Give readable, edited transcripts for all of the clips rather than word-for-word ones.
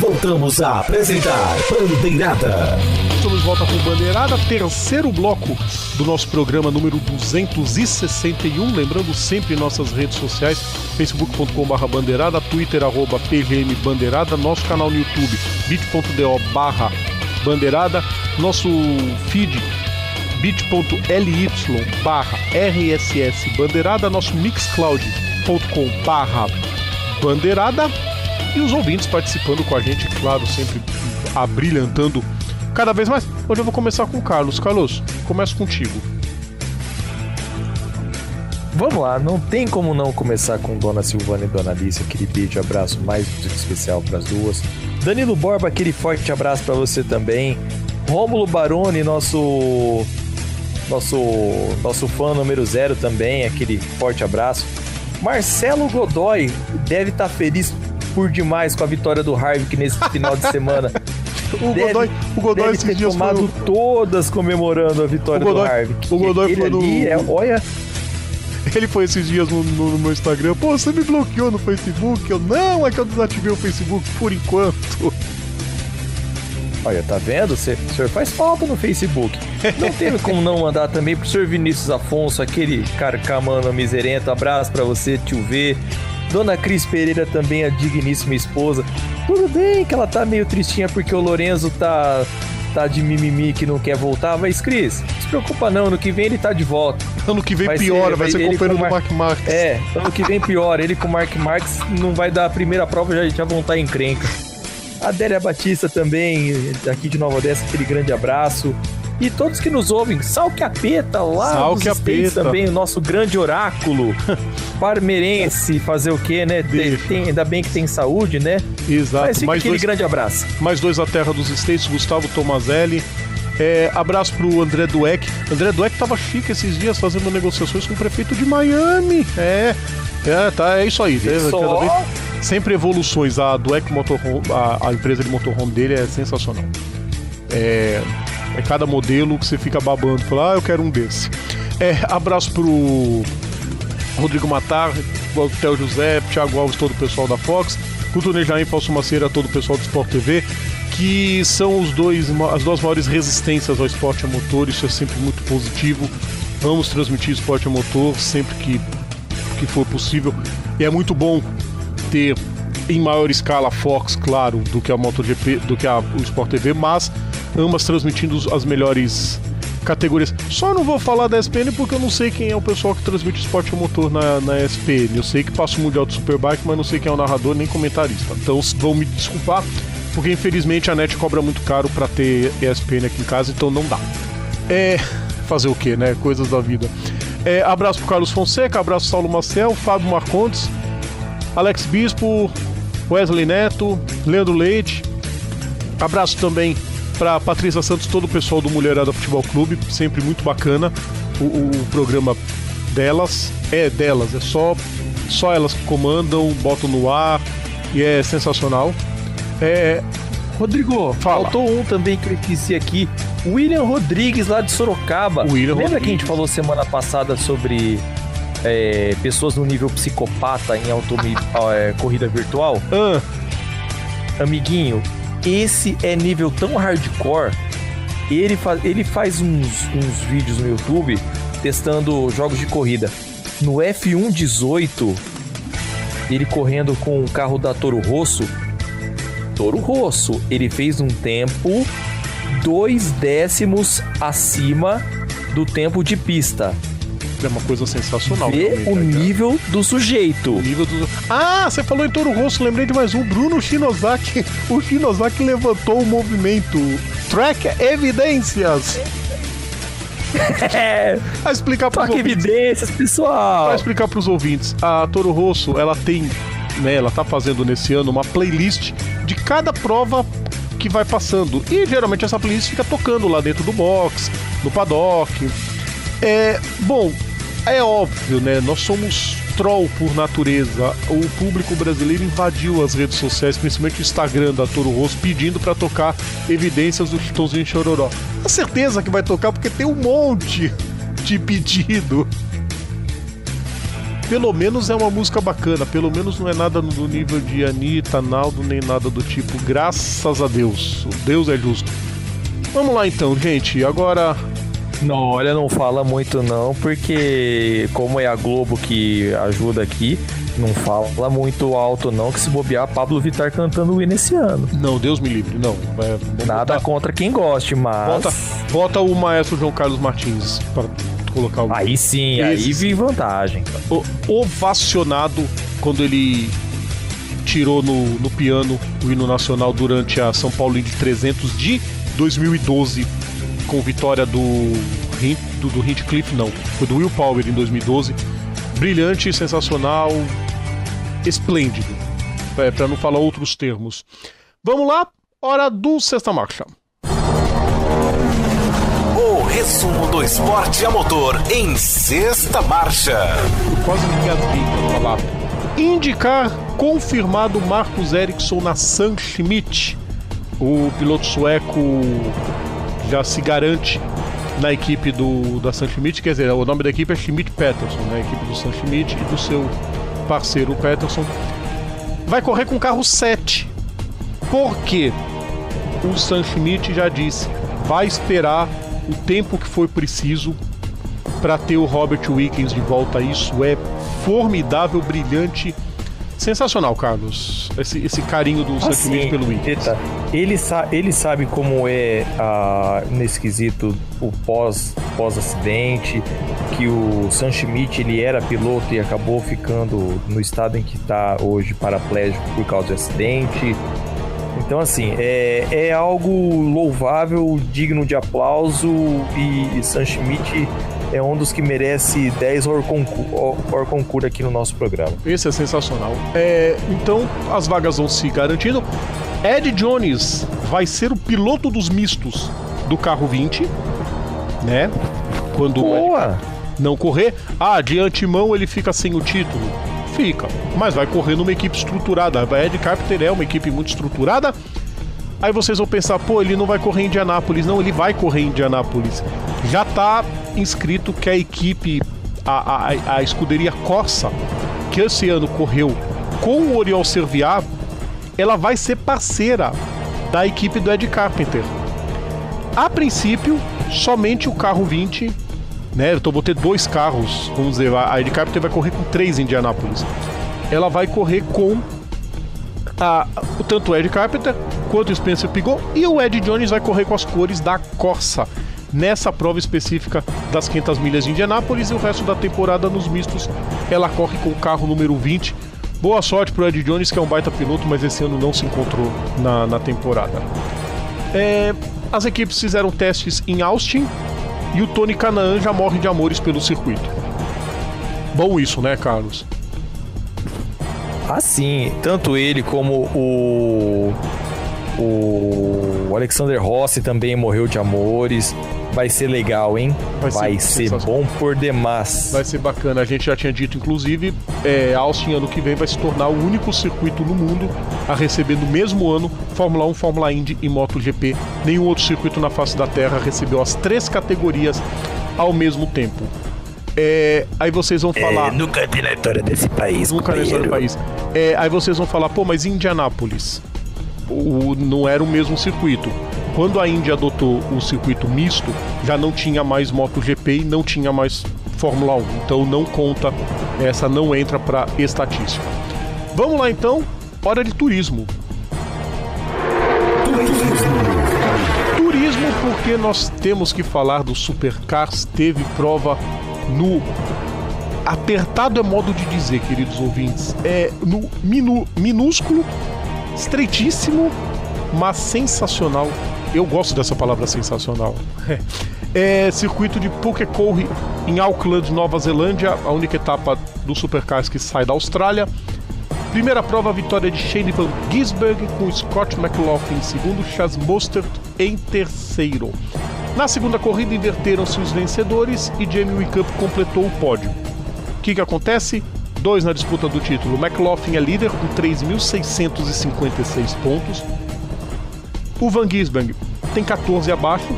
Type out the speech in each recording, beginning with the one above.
Voltamos a apresentar Bandeirada. Estamos de volta com Bandeirada, terceiro bloco do nosso programa número 261. Lembrando sempre nossas redes sociais, facebook.com/bandeirada, twitter @pgmbandeirada, nosso canal no YouTube, bit.do/bandeirada, nosso feed bit.ly/rss bandeirada, nosso mixcloud.com/bandeirada e os ouvintes participando com a gente, claro, sempre abrilhantando cada vez mais. Hoje eu vou começar com o Carlos. Carlos, começo contigo. Vamos lá, não tem como não começar com Dona Silvana e Dona Alice, aquele beijo e abraço mais do que especial para as duas. Danilo Borba, aquele forte abraço para você também. Rômulo Baroni, nosso fã número 0 também, aquele forte abraço. Marcelo Godoy deve estar feliz por demais com a vitória do Harvick nesse final de semana. O Godoy deve esses ter dias tomado todas comemorando a vitória do Harvick. O Godoy foi no... olha... Ele foi esses dias no meu Instagram. Pô, você me bloqueou no Facebook? Não, é que eu desativei o Facebook por enquanto. Olha, tá vendo? O senhor faz falta no Facebook. Não teve como não mandar também pro senhor Vinícius Afonso, aquele carcamano miserento. Abraço pra você, tio V. Dona Cris Pereira também, a digníssima esposa. Tudo bem que ela tá meio tristinha porque o Lorenzo tá de mimimi que não quer voltar. Mas, Cris, não se preocupa não, ano que vem ele tá de volta. Ano que vem piora, vai ser companheiro do Mark Marques. É, ano que vem piora. Ele com o Mark Marques não vai dar a primeira prova, já vão estar em encrenca. A Adélia Batista também, aqui de Nova Odessa, aquele grande abraço. E todos que nos ouvem, Sal Capeta lá Sal dos States também, o nosso grande oráculo parmeirense, fazer o quê, né? Ainda bem que tem saúde, né? Exato. Mas fica aquele grande abraço. Mais dois da terra dos States, Gustavo Tomazelli. Abraço pro André Dueck. André Dueck tava chique esses dias fazendo negociações com o prefeito de Miami. É isso aí. Sempre evoluções. A Dueck Motorhome, a empresa de motorhome dele é sensacional. É cada modelo que você fica babando, fala, eu quero um desse. Abraço pro Rodrigo Matar, o Theo José, Thiago Alves, todo o pessoal da Fox, Couto Nejaim, Falso Maceira, todo o pessoal do Sport TV, que são as duas maiores resistências ao esporte a motor. Isso é sempre muito positivo. Vamos transmitir esporte a motor sempre que for possível. E é muito bom ter em maior escala a Fox, claro, do que a MotoGP, do que o Sport TV, mas ambas transmitindo as melhores categorias. Só não vou falar da SPN porque eu não sei quem é o pessoal que transmite esporte a motor na SPN. Eu sei que passa o Mundial de Superbike, mas não sei quem é o narrador nem comentarista. Então vão me desculpar, porque infelizmente a NET cobra muito caro pra ter ESPN aqui em casa, então não dá. Fazer o que, né? Coisas da vida. Abraço pro Carlos Fonseca, abraço pro Saulo Maciel, Fábio Marcondes, Alex Bispo, Wesley Neto, Leandro Leite. Abraço também pra Patrícia Santos, todo o pessoal do Mulherada Futebol Clube, sempre muito bacana o programa delas. É só elas que comandam, botam no ar e é sensacional. Rodrigo, faltou um também que eu esqueci aqui, William Rodrigues lá de Sorocaba. Lembra que a gente falou semana passada sobre pessoas no nível psicopata em corrida virtual? Amiguinho, esse é nível tão hardcore. Ele faz uns vídeos no YouTube testando jogos de corrida. No F1 18, ele correndo com o carro da Toro Rosso, ele fez um tempo 2 décimos acima do tempo de pista. É uma coisa sensacional. Vê o nível do sujeito. Você falou em Toro Rosso, lembrei de mais um. Bruno Shinozaki. O Shinozaki levantou o movimento Track Evidências. Vai explicar pros ouvintes. Evidências, pessoal. Vai explicar pros ouvintes. A Toro Rosso, ela tem, né, ela tá fazendo nesse ano uma playlist de cada prova que vai passando. E geralmente essa playlist fica tocando lá dentro do box, no paddock. Bom, é óbvio, né? Nós somos troll por natureza. O público brasileiro invadiu as redes sociais, principalmente o Instagram da Toro Rosso, pedindo pra tocar Evidências do Chitãozinho Chororó. A certeza que vai tocar porque tem um monte de pedido. pelo menos é uma música bacana, pelo menos não é nada do nível de Anitta, Naldo, nem nada do tipo, graças a Deus, Deus é justo. Vamos lá então, gente, agora... Não, olha, não fala muito não, porque como é a Globo que ajuda aqui, não fala muito alto não, que se bobear, Pablo Vittar cantando o hino esse ano. Não, Deus me livre, não. Nada contra quem goste, mas... Bota o maestro João Carlos Martins para colocar o... Aí sim, aí vi vantagem. Ovacionado quando ele tirou no piano o hino nacional durante a São Paulo Indy 300 de 2012, com vitória do Hinchcliffe, não, foi do Will Power em 2012. Brilhante, sensacional, esplêndido, para não falar outros termos. Vamos lá, hora do Sexta Marcha. O resumo do esporte a motor em Sexta Marcha. Eu quase me engasguei para falar. IndyCar confirmado Marcus Ericsson na Sam Schmidt. O piloto sueco já se garante na equipe da Sam Schmidt, quer dizer, o nome da equipe é Schmidt Peterson, né? A equipe do Sam Schmidt e do seu parceiro Peterson. Vai correr com o carro 7. Por quê? O Sam Schmidt já disse, vai esperar o tempo que for preciso para ter o Robert Wickens de volta. Isso é formidável, brilhante, sensacional, Carlos. Esse carinho do Sam Schmidt pelo Wickens. Ele sabe como é nesse quesito o pós-acidente, que o Sam Schmidt ele era piloto e acabou ficando no estado em que está hoje, paraplégico por causa de acidente. Então, assim, é algo louvável, digno de aplauso, e Sam Schmidt é um dos que merece 10 Orconcourt aqui no nosso programa. Esse é sensacional. Então, as vagas vão se garantindo. Ed Jones vai ser o piloto dos mistos do carro 20, né? Quando não correr. De antemão ele fica sem o título. Fica, mas vai correr numa equipe estruturada. A Ed Carpenter é uma equipe muito estruturada. Aí vocês vão pensar, ele não vai correr em Indianápolis. Não, ele vai correr em Indianápolis. Já está inscrito que a equipe, a escuderia Corsa, que esse ano correu com o Oriol Serviat, ela vai ser parceira da equipe do Ed Carpenter. A princípio, somente o carro 20, né? Então vou ter 2 carros, vamos dizer, a Ed Carpenter vai correr com 3 em Indianápolis. Ela vai correr com tanto o Ed Carpenter quanto o Spencer Pigot, e o Ed Jones vai correr com as cores da Corsa nessa prova específica das 500 milhas de Indianápolis, e o resto da temporada nos mistos ela corre com o carro número 20. Boa sorte pro Ed Jones, que é um baita piloto, mas esse ano não se encontrou na temporada. As equipes fizeram testes em Austin e o Tony Kanaan já morre de amores pelo circuito. Bom isso, né, Carlos? Sim, tanto ele como o Alexander Rossi também morreu de amores. Vai ser legal, hein? Vai ser bom por demais. Vai ser bacana. A gente já tinha dito, inclusive, Austin ano que vem vai se tornar o único circuito no mundo a receber no mesmo ano Fórmula 1, Fórmula Indy e MotoGP. Nenhum outro circuito na face da Terra recebeu as 3 categorias ao mesmo tempo. Aí vocês vão falar... Nunca vi na história desse país. Nunca na história do país. Aí vocês vão falar, mas Indianápolis não era o mesmo circuito. Quando a Indy adotou o circuito misto, já não tinha mais MotoGP e não tinha mais Fórmula 1. Então não conta, essa não entra para estatística. Vamos lá então, hora de turismo. Turismo, porque nós temos que falar do Supercars. Teve prova no... Apertado é modo de dizer, queridos ouvintes. No minúsculo, estreitíssimo, mas sensacional. Eu gosto dessa palavra sensacional. Circuito de Pukekohe em Auckland, Nova Zelândia, a única etapa do Supercars que sai da Austrália. Primeira prova, a vitória de Shane Van Gisbergen com Scott McLaughlin em segundo, Chas Mostert em terceiro. Na segunda corrida inverteram-se os vencedores e Jamie Wickup completou o pódio. O que acontece? 2 na disputa do título. McLaughlin é líder com 3.656 pontos. O Van Gisbergen tem 14 abaixo,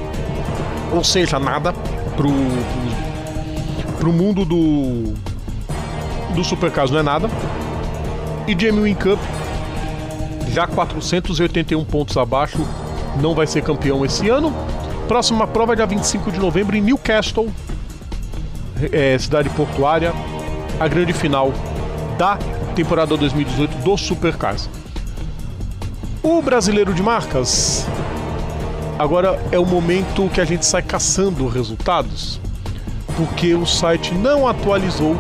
ou seja, nada pro mundo do Supercars não é nada. E Jamie Whincup, já 481 pontos abaixo, não vai ser campeão esse ano. Próxima prova é dia 25 de novembro em Newcastle, cidade portuária, a grande final da temporada 2018 do Supercars. O brasileiro de marcas, agora é o momento que a gente sai caçando resultados, porque o site não atualizou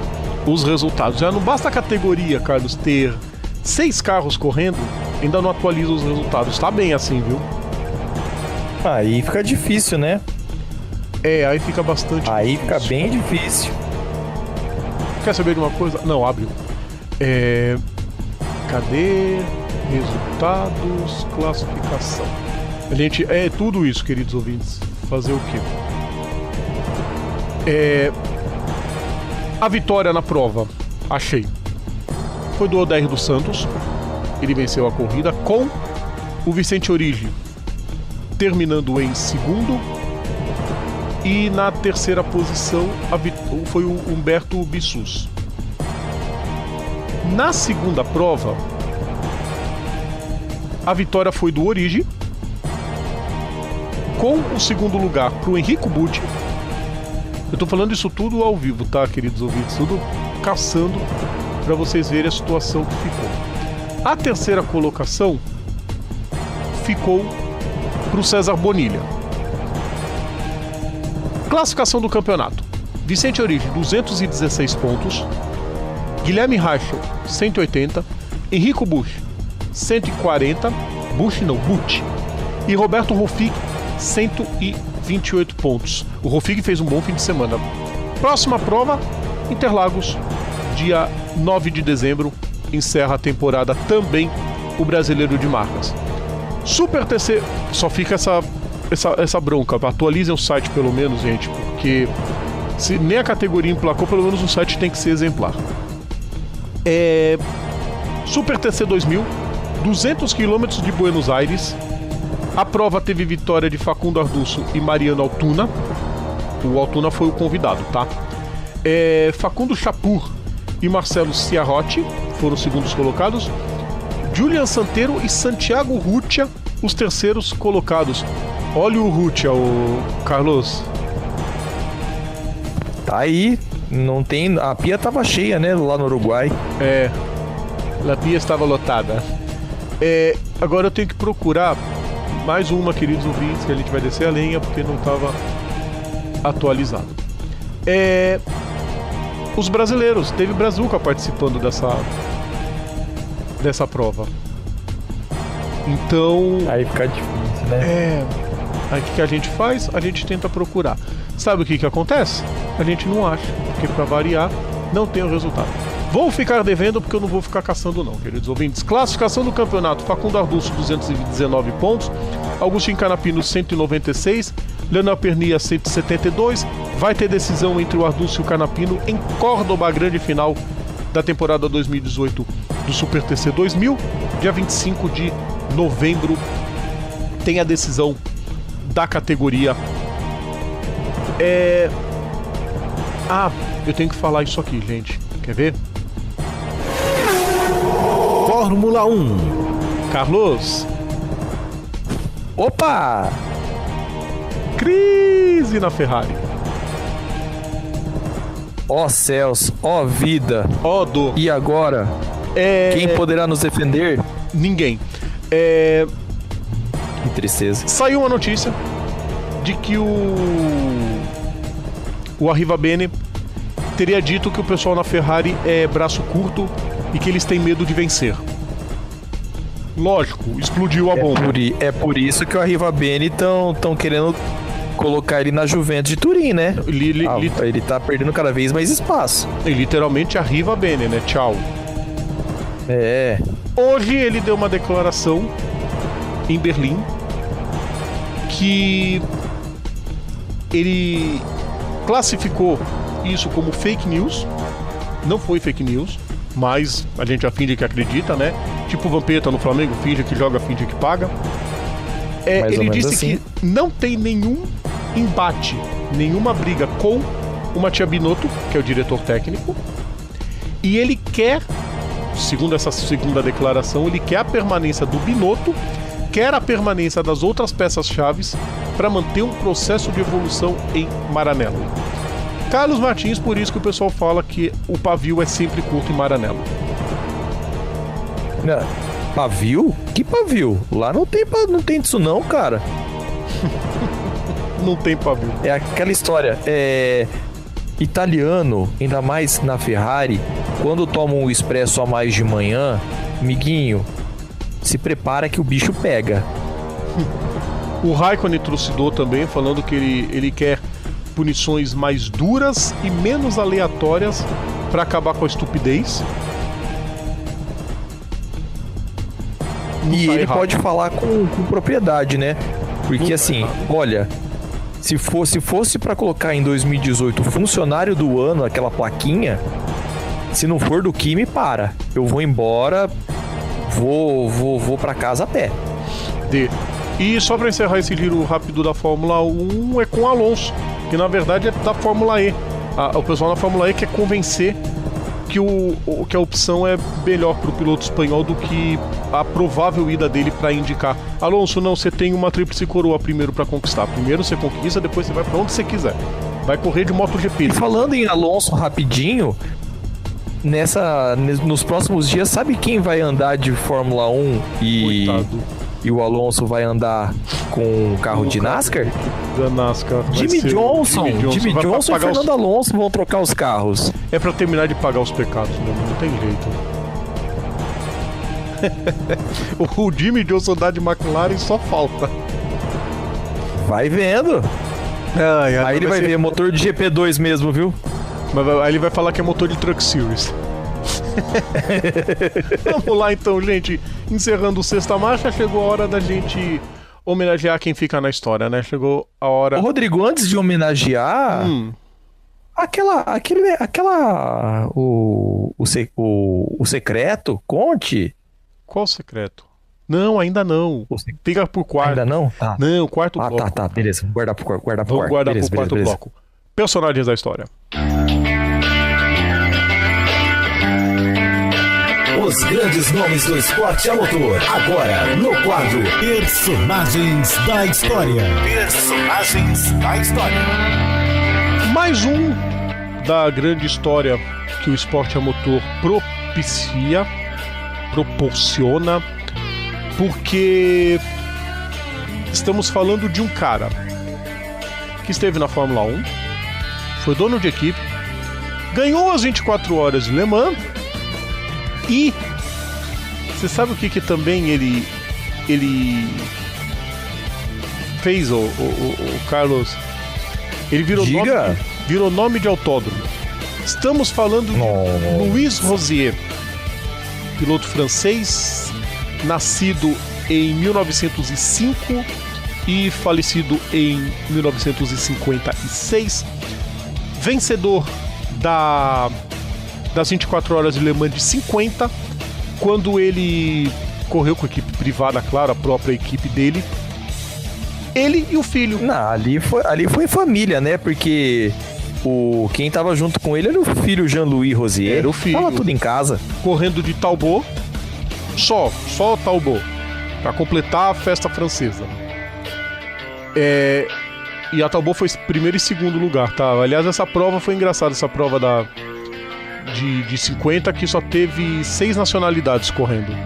os resultados. Já não basta a categoria, Carlos, ter 6 carros correndo, ainda não atualiza os resultados. Tá bem assim, viu? Aí fica difícil, né? Aí fica bastante Aí difícil. fica bem difícil. Quer saber de uma coisa? Não, abre. Cadê? Resultados, classificação. A gente, tudo isso, queridos ouvintes. Fazer o quê? A vitória na prova, achei, foi do Odair dos Santos. Ele venceu a corrida com o Vicente Origi terminando em segundo. E na terceira posição foi o Humberto Bissus. Na segunda prova, a vitória foi do Origi, com o segundo lugar para o Enrico Butti. Eu tô falando isso tudo ao vivo, tá, queridos ouvintes? Tudo caçando para vocês verem a situação que ficou. A terceira colocação ficou para o César Bonilha. Classificação do campeonato: Vicente Origi, 216 pontos. Guilherme Reichel, 180. Enrico Butti, 140. Butti. E Roberto Roffick, 128 pontos. O Roffick fez um bom fim de semana. Próxima prova, Interlagos, dia 9 de dezembro. Encerra a temporada também o brasileiro de marcas. Super TC, só fica essa bronca. Atualizem o site pelo menos, gente, porque se nem a categoria emplacou, pelo menos o site tem que ser exemplar. Super TC 2000, 200 km de Buenos Aires. A prova teve vitória de Facundo Arduço e Mariano Altuna. O Altuna foi o convidado, tá? Facundo Chapur e Marcelo Ciarotti foram os segundos colocados. Julian Santero e Santiago Rutia, os terceiros colocados. Olha o Rutia, o Carlos. Tá aí, não tem. A pia tava cheia, né? Lá no Uruguai. A pia estava lotada. Agora eu tenho que procurar mais uma, queridos ouvintes, que a gente vai descer a lenha porque não estava atualizado. Os brasileiros, teve Brazuca participando dessa prova. Então. Aí fica difícil, né? Aí o que a gente faz? A gente tenta procurar. Sabe o que acontece? A gente não acha, porque para variar, não tem o resultado. Vou ficar devendo porque eu não vou ficar caçando não, queridos ouvintes. Classificação do campeonato: Facundo Arduço, 219 pontos. Agostinho Canapino, 196. Leonel Pernia, 172. Vai ter decisão entre o Arduço e o Canapino em Córdoba, a grande final da temporada 2018 do Super TC 2000. Dia 25 de novembro tem a decisão da categoria. Eu tenho que falar isso aqui, gente. Quer ver? Fórmula 1. Carlos. Opa! Crise na Ferrari. Ó céus, ó vida, Ó dor. e agora? Quem poderá nos defender? Ninguém. Que tristeza. Saiu uma notícia de que o Arrivabene teria dito que o pessoal na Ferrari é braço curto e que eles têm medo de vencer. Lógico, explodiu a bomba. É por isso que o Arrivabene estão querendo colocar ele na Juventus de Turim, né? Ele tá perdendo cada vez mais espaço. Literalmente Arrivabene, né? Tchau. Hoje ele deu uma declaração em Berlim que ele classificou isso como fake news. Não foi fake news, mas a gente já finge que acredita, né? Tipo o Vampeta no Flamengo, finge que joga, finge que paga. Ele disse assim, que não tem nenhum embate, nenhuma briga com o Mattia Binotto, que é o diretor técnico, E ele quer, segundo essa segunda declaração, ele quer a permanência do Binotto, quer a permanência das outras peças-chave para manter um processo de evolução em Maranello. Carlos Martins, por isso que o pessoal fala que o pavio é sempre curto em Maranello. Não, pavio? Que pavio? Lá não tem disso não, cara. Não tem pavio. É aquela história, italiano, ainda mais na Ferrari, quando toma um expresso a mais de manhã, amiguinho, se prepara que o bicho pega. O Raikkonen trucidou também, falando que ele quer punições mais duras e menos aleatórias para acabar com a estupidez. E ele pode falar com propriedade, né? Porque assim, olha, se fosse para colocar em 2018 o funcionário do ano, aquela plaquinha, se não for do Kimi, para. Eu vou embora, vou para casa a pé. E só para encerrar esse giro rápido da Fórmula 1 é com o Alonso, que na verdade é da Fórmula E. O pessoal da Fórmula E quer convencer que a opção é melhor para o piloto espanhol do que a provável ida dele para indicar: Alonso, não, você tem uma tríplice coroa primeiro para conquistar. Primeiro você conquista, depois você vai para onde você quiser. Vai correr de MotoGP. E falando em Alonso rapidinho, nos próximos dias, sabe quem vai andar de Fórmula 1 e o Alonso vai andar com o carro de NASCAR? Da NASCAR. Jimmy Johnson e Fernando Alonso vão trocar os carros. É pra terminar de pagar os pecados, né? Não tem jeito. O Jimmy Johnson andar de McLaren só falta. Vai vendo. Aí ele vai ver motor de GP2 mesmo, viu? Aí ele vai falar que é motor de Truck Series. Vamos lá então, gente. Encerrando o Sexta Marcha, chegou a hora da gente homenagear quem fica na história, né? Chegou a hora... Ô, Rodrigo, antes de homenagear... O secreto, conte. Qual secreto? Não, ainda não. Fica por quarto. Ainda não? Tá. Não, quarto bloco. Tá, beleza. Vamos guardar pro quarto. Vamos guardar pro quarto bloco. Personagens da história. Os grandes nomes do esporte a motor. Agora, no quadro Personagens da História. Personagens da História. Mais um da grande história que o esporte a motor proporciona, porque estamos falando de um cara que esteve na Fórmula 1, foi dono de equipe, ganhou as 24 horas de Le Mans. E você sabe o que também ele fez, o Carlos? Ele virou nome de autódromo. Estamos falando de Louis Rosier, piloto francês, nascido em 1905 e falecido em 1956, vencedor das 24 horas de Le Mans de 50, quando ele correu com a equipe privada, claro, a própria equipe dele, ele e o filho. Não, ali foi família, né? Porque quem tava junto com ele era o filho Jean-Louis Rosier. Era o filho. Tava tudo em casa. Correndo de Talbot, só Talbot, pra completar a festa francesa. E a Talbot foi primeiro e segundo lugar, tá? Aliás, essa prova foi engraçada, essa prova de 50, que só teve 6 nacionalidades correndo.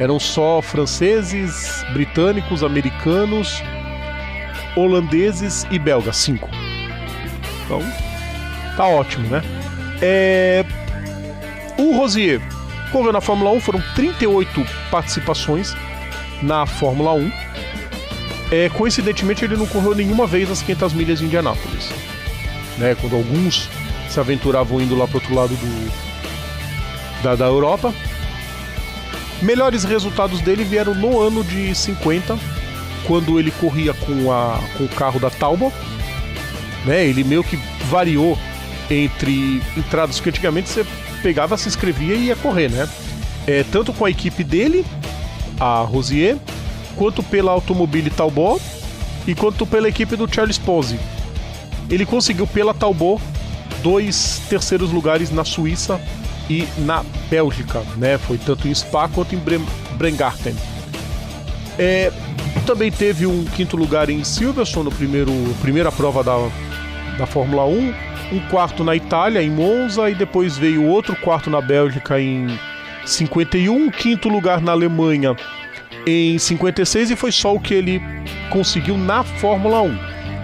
Eram só franceses, britânicos, americanos, holandeses e belgas, 5. Então, tá ótimo, né? O Rosier correu na Fórmula 1, foram 38 participações na Fórmula 1. Coincidentemente, ele não correu nenhuma vez as 500 milhas de Indianápolis, né? Quando alguns se aventuravam indo lá pro outro lado da Europa. Melhores resultados dele vieram no ano de 50, quando ele corria com o carro da Talbot, né? Ele meio que variou entre entradas, que antigamente você pegava, se inscrevia e ia correr, né? Tanto com a equipe dele, a Rosier, quanto pela Automobile Talbot e quanto pela equipe do Charles Pozzi. Ele conseguiu pela Talbot 2 terceiros lugares na Suíça e na Bélgica, né? Foi tanto em Spa quanto em Bremgarten. Também teve um quinto lugar em Silverstone, primeira prova da Fórmula 1, um quarto na Itália, em Monza, e depois veio outro quarto na Bélgica em 51, um quinto lugar na Alemanha em 56, e foi só o que ele conseguiu na Fórmula 1.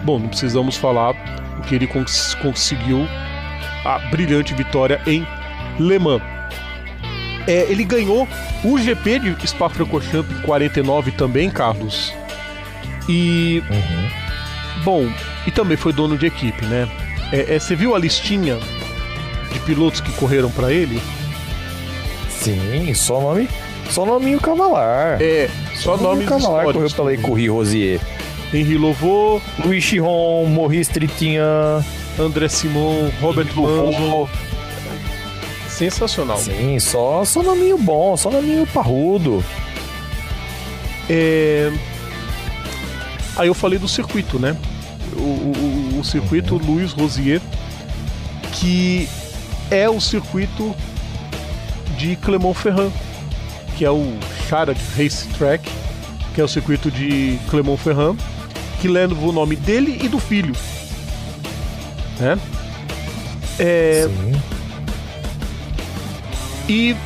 Bom, não precisamos falar o que ele conseguiu, a brilhante vitória em Le Mans. Ele ganhou o GP de Spa-Francorchamps em 49 também, Carlos. E... Bom, e também foi dono de equipe, né? Você viu a listinha de pilotos que correram para ele? Sim, só nominho Cavalar. Só nomes Cavalar correu pela Écurie Rosier. Henri Louvaux, Louis Chiron, Maurice Trintignant, André Simon, Robert Manzo. Sensacional. Sim, só nominho bom, só nominho parrudo. Aí eu falei do circuito, né? O circuito Louis Rosier, que é o circuito de Clermont-Ferrand, que é o Charade Race Track, que é o circuito de Clermont-Ferrand, que leva o nome dele e do filho, né? Sim. E,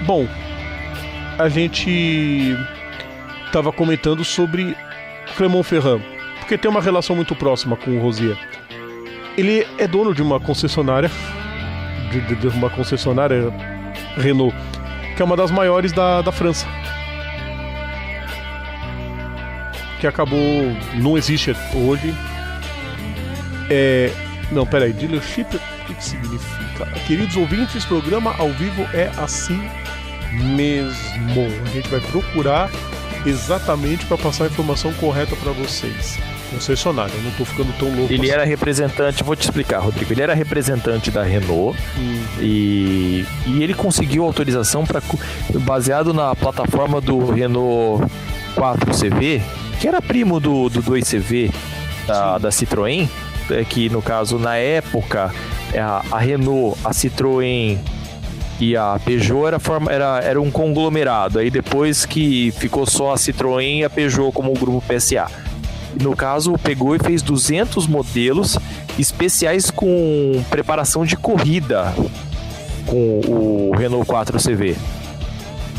bom, a gente estava comentando sobre Clermont-Ferrand, porque tem uma relação muito próxima com o Rosier. Ele é dono de uma concessionária, de uma concessionária Renault, que é uma das maiores da França. Que acabou... não existe hoje. Não, peraí, dealership, o que significa? Queridos ouvintes, programa ao vivo é assim mesmo. A gente vai procurar exatamente para passar a informação correta para vocês. Concessionário, eu não tô ficando tão louco. Ele era representante, vou te explicar, Rodrigo. Ele era representante da Renault e ele conseguiu autorização baseado na plataforma do Renault 4CV, que era primo do 2CV da Citroën, que no caso, na época, a Renault, a Citroën e a Peugeot era um conglomerado. Aí depois que ficou só a Citroën e a Peugeot como o grupo PSA. No caso, pegou e fez 200 modelos especiais com preparação de corrida com o Renault 4CV.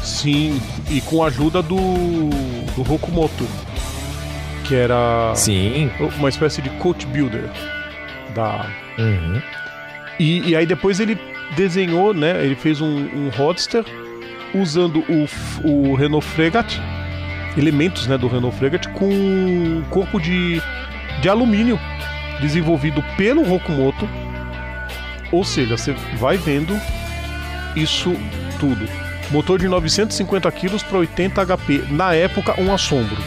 Sim, e com a ajuda do Hokumoto, que era uma espécie de coach builder da... E aí depois ele desenhou, né? Ele fez um Roadster usando o Renault Fregat, elementos, né, do Renault Fregat, com um corpo de alumínio desenvolvido pelo Hokumoto. Ou seja, você vai vendo isso tudo. Motor de 950 kg para 80 HP. Na época, um assombro.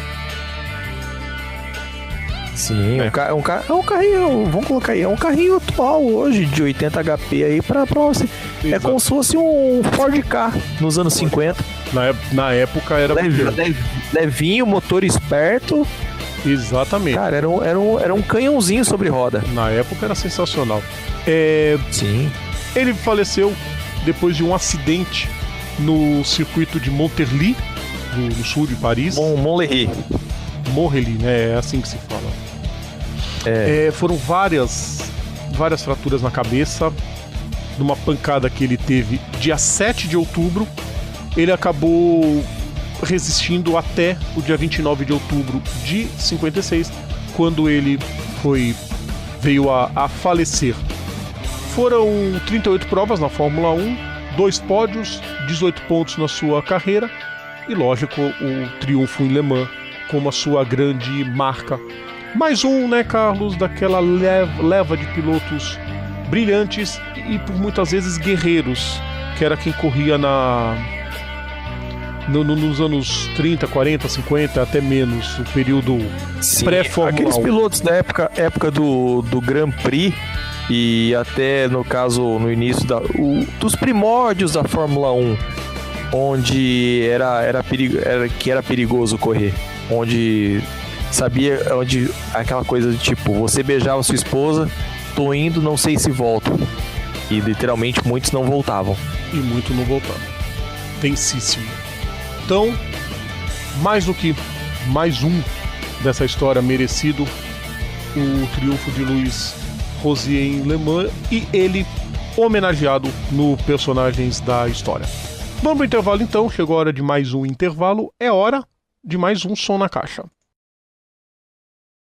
Sim, é um carrinho, vamos colocar aí, é um carrinho atual hoje de 80 HP aí pra você. É como se fosse um Ford Ka nos anos 50. Na época era levinho, motor esperto. Exatamente. Cara, era um canhãozinho sobre roda. Na época era sensacional. Sim. Ele faleceu depois de um acidente no circuito de Monterly, no sul de Paris. Monterly, né? É assim que se fala. Foram várias fraturas na cabeça, numa pancada que ele teve dia 7 de outubro. Ele acabou resistindo até o dia 29 de outubro de 56, quando ele veio a falecer. Foram 38 provas na Fórmula 1, 2 pódios, 18 pontos na sua carreira e, lógico, o triunfo em Le Mans como a sua grande marca. Mais um, né, Carlos, daquela leva de pilotos brilhantes e por muitas vezes guerreiros, que era quem corria nos anos 30, 40, 50, até menos, o período pré-Fórmula 1. Aqueles pilotos da época do Grand Prix e até, no caso, no início dos primórdios da Fórmula 1, onde era perigoso correr, onde aquela coisa de tipo, você beijava sua esposa, tô indo, não sei se volto. E literalmente muitos não voltavam. E muito não voltaram. Tensíssimo. Então, mais do que mais um dessa história merecido, o triunfo de Louis Rosier em Le Mans e ele homenageado no Personagens da História. Vamos pro intervalo então, chegou a hora de mais um intervalo, é hora de mais um Som na Caixa.